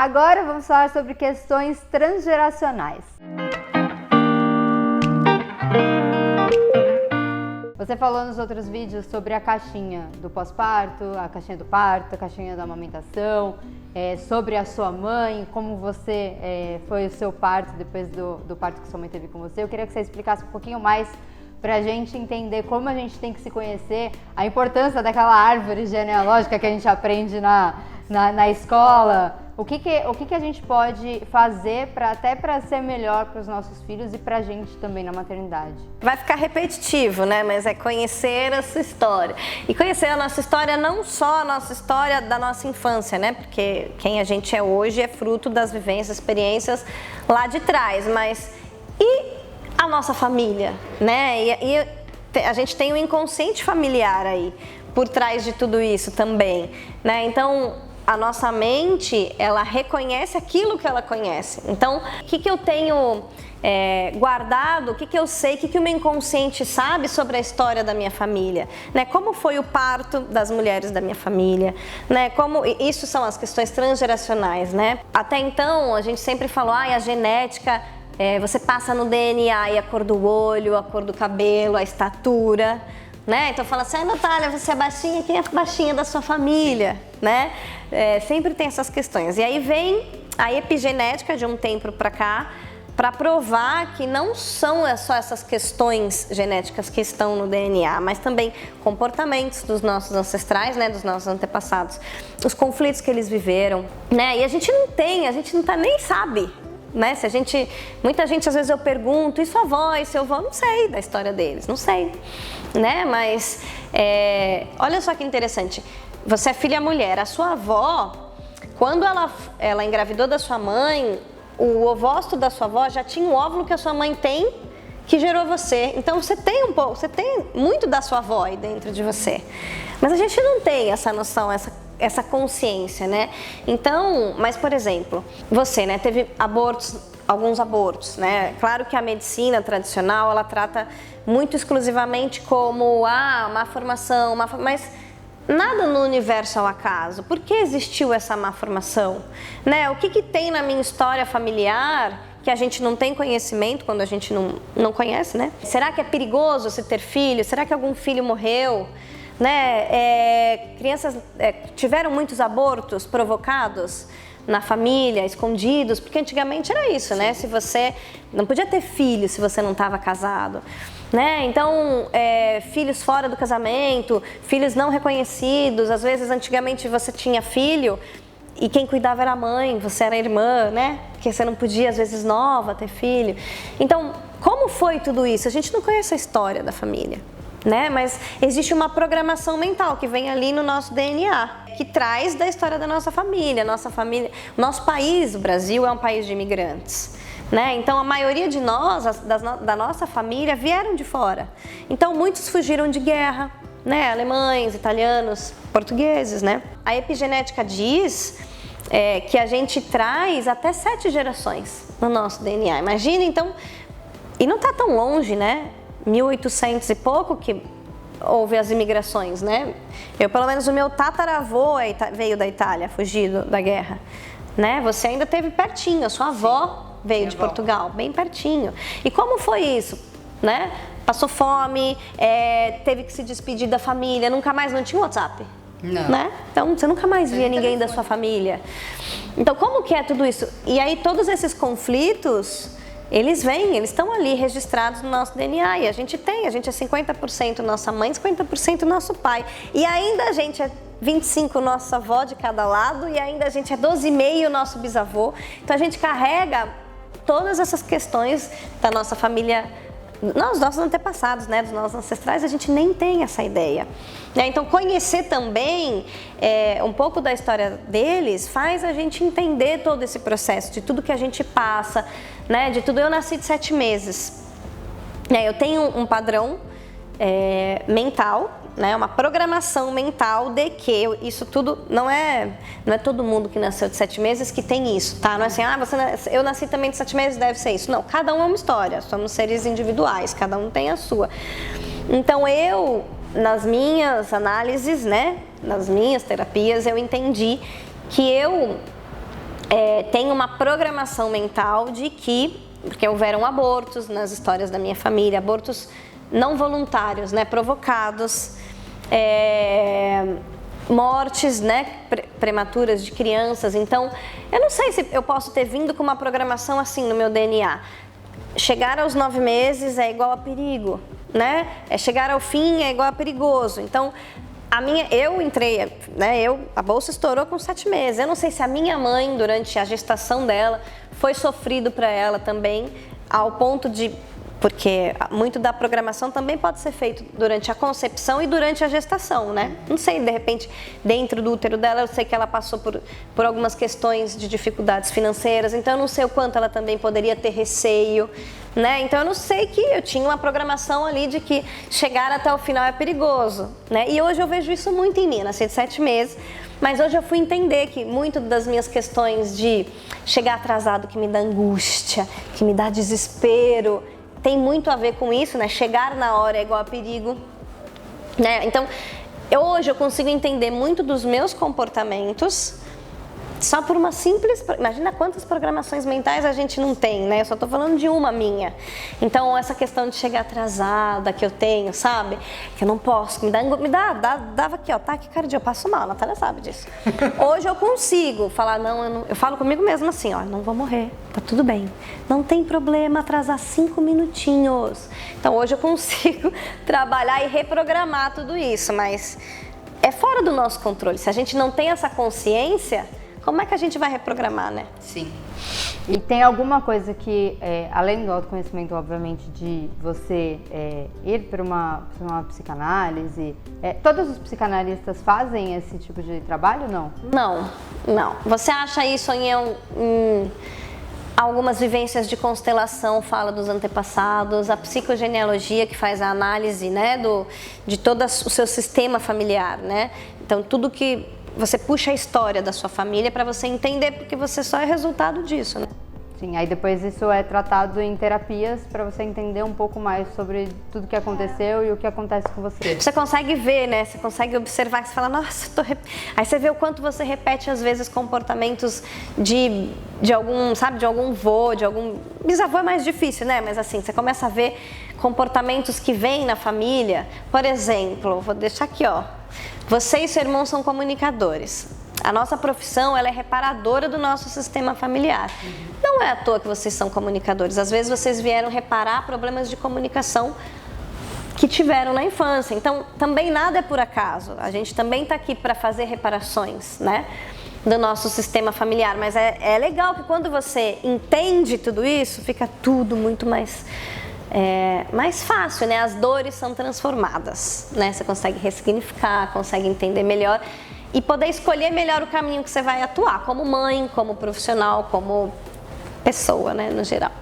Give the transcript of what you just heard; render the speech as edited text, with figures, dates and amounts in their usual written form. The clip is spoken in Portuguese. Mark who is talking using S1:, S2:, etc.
S1: Agora vamos falar sobre questões transgeracionais. Você falou nos outros vídeos sobre a caixinha do pós-parto, a caixinha do parto, a caixinha da amamentação, sobre a sua mãe, como você foi o seu parto depois do parto que sua mãe teve com você. Eu queria que você explicasse um pouquinho mais para a gente entender como a gente tem que se conhecer, a importância daquela árvore genealógica que a gente aprende na escola. O que a gente pode fazer até para ser melhor para os nossos filhos e para a gente também na maternidade?
S2: Vai ficar repetitivo, né? Mas é conhecer a sua história. E conhecer a nossa história, não só a nossa história da nossa infância, né? Porque quem a gente é hoje é fruto das vivências, experiências lá de trás. Mas e a nossa família, né? E a gente tem um inconsciente familiar aí por trás de tudo isso também, né? Então a nossa mente, ela reconhece aquilo que ela conhece. Então, o que eu tenho guardado, o que eu sei, o que o meu inconsciente sabe sobre a história da minha família, né? Como foi o parto das mulheres da minha família, né? Isso são as questões transgeracionais, né? Até então, a gente sempre falou, a genética, você passa no DNA e a cor do olho, a cor do cabelo, a estatura, né? Então fala assim, Natália, você é baixinha, quem é baixinha da sua família, né? Sempre tem essas questões. E aí vem a epigenética de um tempo para cá, para provar que não são só essas questões genéticas que estão no DNA, mas também comportamentos dos nossos ancestrais, né, dos nossos antepassados, os conflitos que eles viveram, né? E a gente nem sabe, né? Muita gente, às vezes eu pergunto, e sua avó, e seu avô? Não sei da história deles, não sei, né? Mas olha só que interessante, você é filha mulher, a sua avó, quando ela engravidou da sua mãe, o ovócito da sua avó já tinha o óvulo que a sua mãe tem, que gerou você. Então você tem muito da sua avó aí dentro de você. Mas a gente não tem essa noção, essa consciência, né? Então, mas por exemplo, você, né, teve alguns abortos, né? Claro que a medicina tradicional, ela trata muito exclusivamente como má formação, mas nada no universo é ao acaso. Por que existiu essa má formação? Né? O que tem na minha história familiar que a gente não tem conhecimento quando a gente não conhece, né? Será que é perigoso se ter filho? Será que algum filho morreu? Né? Crianças tiveram muitos abortos provocados na família, escondidos, porque antigamente era isso, né? Se você não podia ter filho se você não estava casado, né? Então, filhos fora do casamento, filhos não reconhecidos, às vezes antigamente você tinha filho e quem cuidava era a mãe, você era a irmã, né? Porque você não podia, às vezes nova, ter filho. Então, como foi tudo isso? A gente não conhece a história da família, né? Mas existe uma programação mental que vem ali no nosso DNA, que traz da história da nossa família. Nosso país, o Brasil, é um país de imigrantes, né? Então a maioria de nós, da nossa família, vieram de fora. Então muitos fugiram de guerra, né? Alemães, italianos, portugueses, né? A epigenética diz que a gente traz até 7 gerações no nosso DNA. Imagina, então, e não está tão longe, né? 1800 e pouco que houve as imigrações, né? Pelo menos o meu tataravô veio da Itália, fugido da guerra, né? Você ainda teve pertinho, a sua avó veio de Portugal, bem pertinho. E como foi isso, né? Passou fome, teve que se despedir da família, não tinha WhatsApp.
S1: Não.
S2: Né? Então você nunca mais via ninguém da sua família. Então como que é tudo isso? E aí todos esses conflitos, eles estão ali registrados no nosso DNA e a gente é 50% nossa mãe, 50% nosso pai. E ainda a gente é 25 nossa avó de cada lado e ainda a gente é 12,5 nosso bisavô. Então a gente carrega todas essas questões da nossa família, dos nossos antepassados, né, dos nossos ancestrais, a gente nem tem essa ideia. Então conhecer também um pouco da história deles faz a gente entender todo esse processo, de tudo que a gente passa, né, de tudo. Eu nasci de 7 meses. Eu tenho um padrão mental, né, uma programação mental de que isso tudo não é todo mundo que nasceu de 7 meses que tem isso, tá? Não é assim, eu nasci também de 7 meses, deve ser isso. Não, cada um é uma história, somos seres individuais, cada um tem a sua. Então nas minhas análises, né, nas minhas terapias, eu entendi que eu tem uma programação mental de que, porque houveram abortos nas histórias da minha família, abortos não voluntários, né, provocados, mortes, né, prematuras de crianças. Então, eu não sei se eu posso ter vindo com uma programação assim no meu DNA. Chegar aos 9 meses é igual a perigo, né? Chegar ao fim é igual a perigoso. Então, eu entrei, né? A bolsa estourou com 7 meses. Eu não sei se a minha mãe, durante a gestação dela, foi sofrido para ela também, ao ponto de... Porque muito da programação também pode ser feito durante a concepção e durante a gestação, né? Não sei, de repente, dentro do útero dela, eu sei que ela passou por algumas questões de dificuldades financeiras, então eu não sei o quanto ela também poderia ter receio, né? Então eu não sei que eu tinha uma programação ali de que chegar até o final é perigoso, né? E hoje eu vejo isso muito em mim, nasci de 7 meses, mas hoje eu fui entender que muito das minhas questões de chegar atrasado, que me dá angústia, que me dá desespero, tem muito a ver com isso, né? Chegar na hora é igual a perigo, né? Então, hoje eu consigo entender muito dos meus comportamentos só por uma simples... Imagina quantas programações mentais a gente não tem, né? Eu só tô falando de uma minha. Então, essa questão de chegar atrasada que eu tenho, sabe? Que eu não posso, que dava aqui, ó, taquicardia, eu passo mal, a Natália sabe disso. Hoje eu consigo falar, eu falo comigo mesma assim, ó, não vou morrer, tá tudo bem. Não tem problema atrasar 5 minutinhos. Então, hoje eu consigo trabalhar e reprogramar tudo isso, mas é fora do nosso controle. Se a gente não tem essa consciência... Como é que a gente vai reprogramar, né?
S1: Sim. E tem alguma coisa que, além do autoconhecimento, obviamente, de você ir para uma psicanálise, todos os psicanalistas fazem esse tipo de trabalho, não?
S2: Não. Você acha isso em algumas vivências de constelação, fala dos antepassados, a psicogenealogia que faz a análise, né, de todo o seu sistema familiar, né? Então, tudo que... Você puxa a história da sua família para você entender, porque você só é resultado disso, né?
S1: Sim, aí depois isso é tratado em terapias para você entender um pouco mais sobre tudo que aconteceu e o que acontece com você.
S2: Você consegue ver, né? Você consegue observar, você fala, nossa, aí você vê o quanto você repete às vezes comportamentos de algum, sabe, de algum vô, de algum... Bisavô é mais difícil, né? Mas assim, você começa a ver comportamentos que vêm na família. Por exemplo, vou deixar aqui, ó. Você e seu irmão são comunicadores. A nossa profissão, ela é reparadora do nosso sistema familiar. Não é à toa que vocês são comunicadores. Às vezes vocês vieram reparar problemas de comunicação que tiveram na infância. Então, também nada é por acaso. A gente também está aqui para fazer reparações, né, do nosso sistema familiar. Mas é legal que quando você entende tudo isso, fica tudo muito mais fácil, né? As dores são transformadas, né? Você consegue ressignificar, consegue entender melhor e poder escolher melhor o caminho que você vai atuar, como mãe, como profissional, como pessoa, né, no geral.